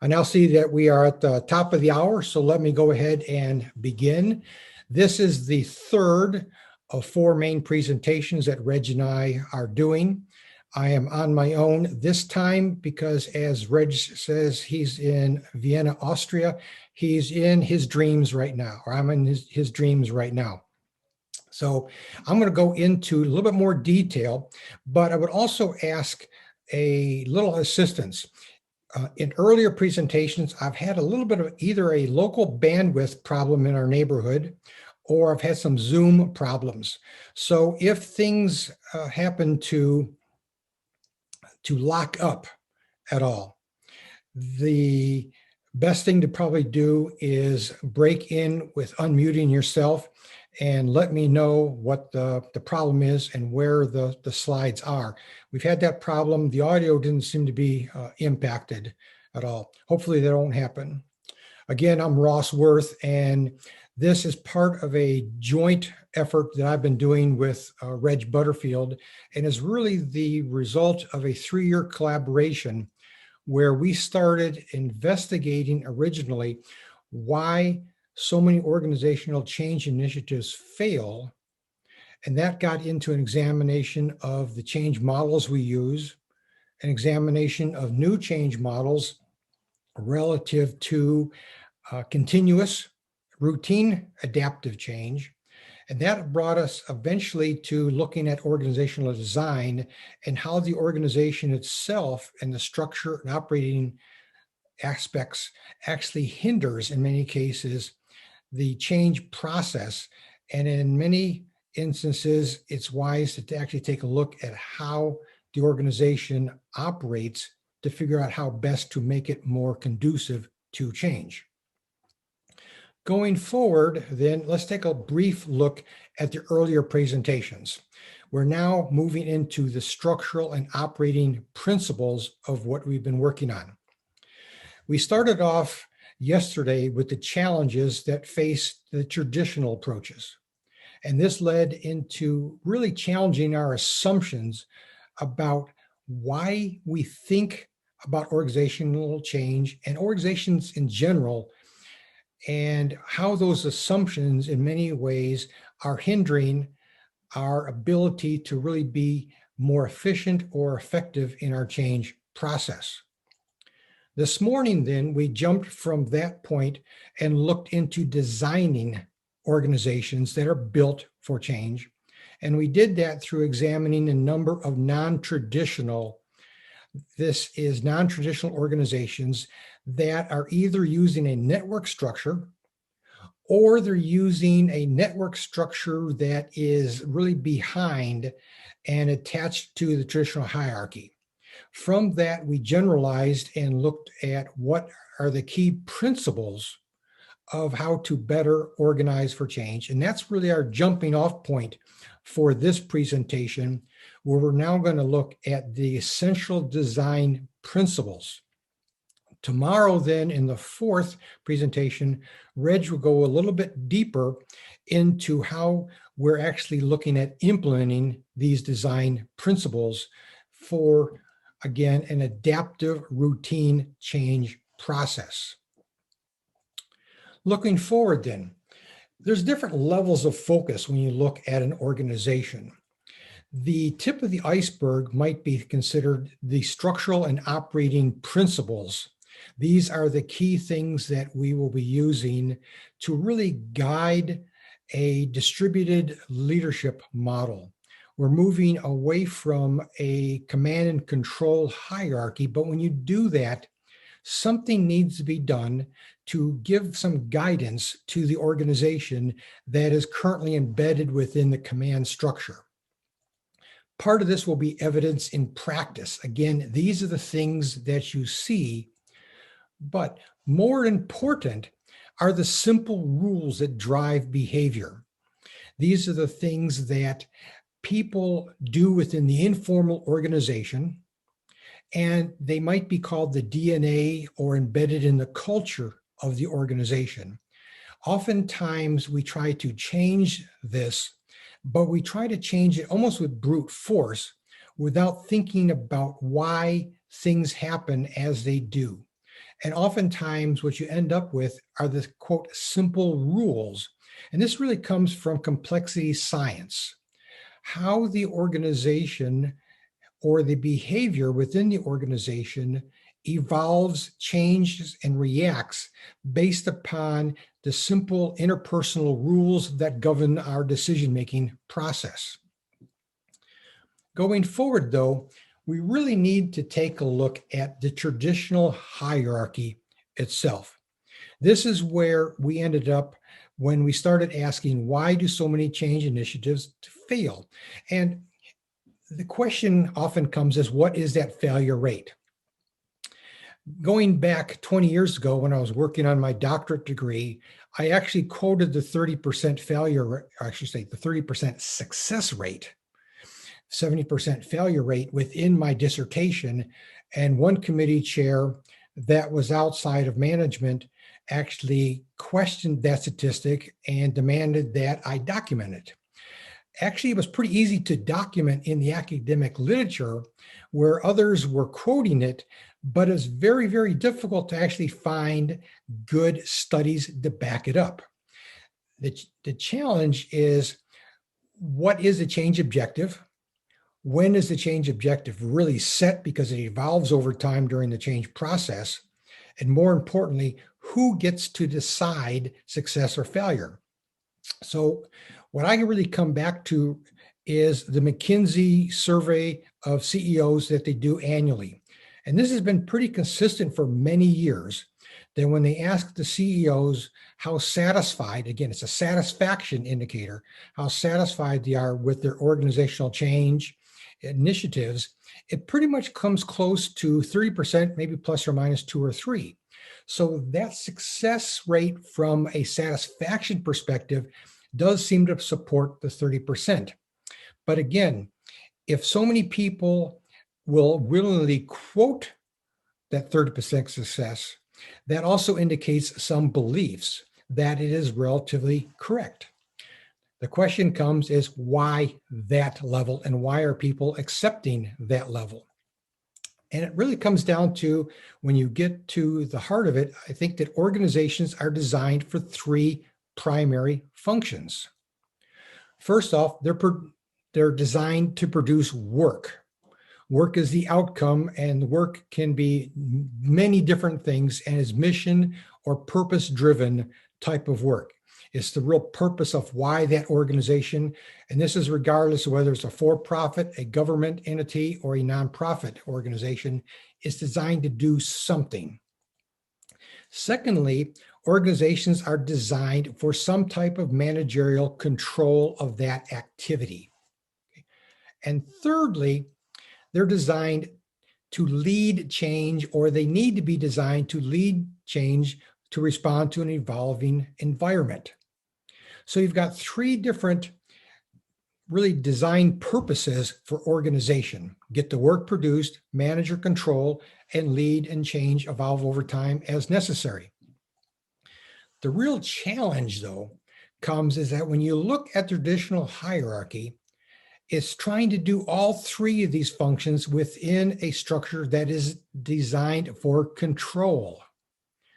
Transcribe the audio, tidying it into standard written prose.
I now see that we are at the top of the hour, so let me go ahead and begin. This is the third of four main presentations that Reg and I are doing. I am on my own this time because, as Reg says, he's in Vienna, Austria. He's in his dreams right now, or I'm in his dreams right now. So I'm going to go into a little bit more detail, but I would also ask a little assistance. In earlier presentations, I've had a little bit of either a local bandwidth problem in our neighborhood, or I've had some Zoom problems. So if things happen to lock up at all, the best thing to probably do is break in with unmuting yourself and let me know what the problem is and where the slides are. We've had that problem. The audio didn't seem to be impacted at all. Hopefully that won't happen. Again, I'm Ross Worth, and this is part of a joint effort that I've been doing with Reg Butterfield, and is really the result of a 3-year collaboration where we started investigating originally why so many organizational change initiatives fail. And that got into an examination of the change models we use, an examination of new change models relative to continuous, routine, adaptive change. And that brought us eventually to looking at organizational design and how the organization itself and the structure and operating aspects actually hinders, in many cases, the change process. And in many instances, it's wise to actually take a look at how the organization operates to figure out how best to make it more conducive to change. Going forward, then, let's take a brief look at the earlier presentations. We're now moving into the structural and operating principles of what we've been working on. We started off yesterday with the challenges that face the traditional approaches. And this led into really challenging our assumptions about why we think about organizational change and organizations in general, and how those assumptions in many ways are hindering our ability to really be more efficient or effective in our change process. This morning, then, we jumped from that point and looked into designing organizations that are built for change. And we did that through examining a number of non-traditional organizations that are either using a network structure, or they're using a network structure that is really behind and attached to the traditional hierarchy. From that, we generalized and looked at what are the key principles of how to better organize for change. And that's really our jumping off point for this presentation, where we're now going to look at the essential design principles. Tomorrow, then, in the fourth presentation, Reg will go a little bit deeper into how we're actually looking at implementing these design principles for, again, an adaptive routine change process. Looking forward, then, there's different levels of focus when you look at an organization. The tip of the iceberg might be considered the structural and operating principles. These are the key things that we will be using to really guide a distributed leadership model. We're moving away from a command and control hierarchy, but when you do that, something needs to be done to give some guidance to the organization that is currently embedded within the command structure. Part of this will be evidence in practice. Again, these are the things that you see, but more important are the simple rules that drive behavior. These are the things that people do within the informal organization, and they might be called the DNA or embedded in the culture of the organization. Oftentimes we try to change this, but we try to change it almost with brute force without thinking about why things happen as they do. And oftentimes what you end up with are the quote, simple rules. And this really comes from complexity science, how the organization or the behavior within the organization evolves, changes, and reacts based upon the simple interpersonal rules that govern our decision-making process. Going forward, though, we really need to take a look at the traditional hierarchy itself. This is where we ended up when we started asking, why do so many change initiatives fail? And the question often comes as, what is that failure rate? Going back 20 years ago when I was working on my doctorate degree, I actually quoted the 30% failure, or I should say the 30% success rate, 70% failure rate within my dissertation. And one committee chair that was outside of management actually questioned that statistic and demanded that I document it. Actually, it was pretty easy to document in the academic literature where others were quoting it, but it's very, very difficult to actually find good studies to back it up. The challenge is, what is the change objective? When is the change objective really set, because it evolves over time during the change process? And more importantly, who gets to decide success or failure? So what I can really come back to is the McKinsey survey of CEOs that they do annually. And this has been pretty consistent for many years, that when they ask the CEOs how satisfied, again, it's a satisfaction indicator, how satisfied they are with their organizational change initiatives, it pretty much comes close to 30%, maybe plus or minus 2 or 3. So that success rate from a satisfaction perspective does seem to support the 30%. But again, if so many people will willingly quote that 30% success, that also indicates some beliefs that it is relatively correct. The question comes is, why that level, and why are people accepting that level? And it really comes down to, when you get to the heart of it, I think that organizations are designed for 3 primary functions. First off, they're designed to produce work. Work is the outcome, and work can be many different things, and is mission or purpose-driven type of work. It's the real purpose of why that organization, and this is regardless of whether it's a for-profit, a government entity, or a nonprofit organization, is designed to do something. Secondly, organizations are designed for some type of managerial control of that activity. And thirdly, they're designed to lead change, or they need to be designed to lead change to respond to an evolving environment. So you've got 3 different really design purposes for organization: get the work produced, manage or control, and lead and change, evolve over time as necessary. The real challenge, though, comes is that when you look at traditional hierarchy, it's trying to do all 3 of these functions within a structure that is designed for control.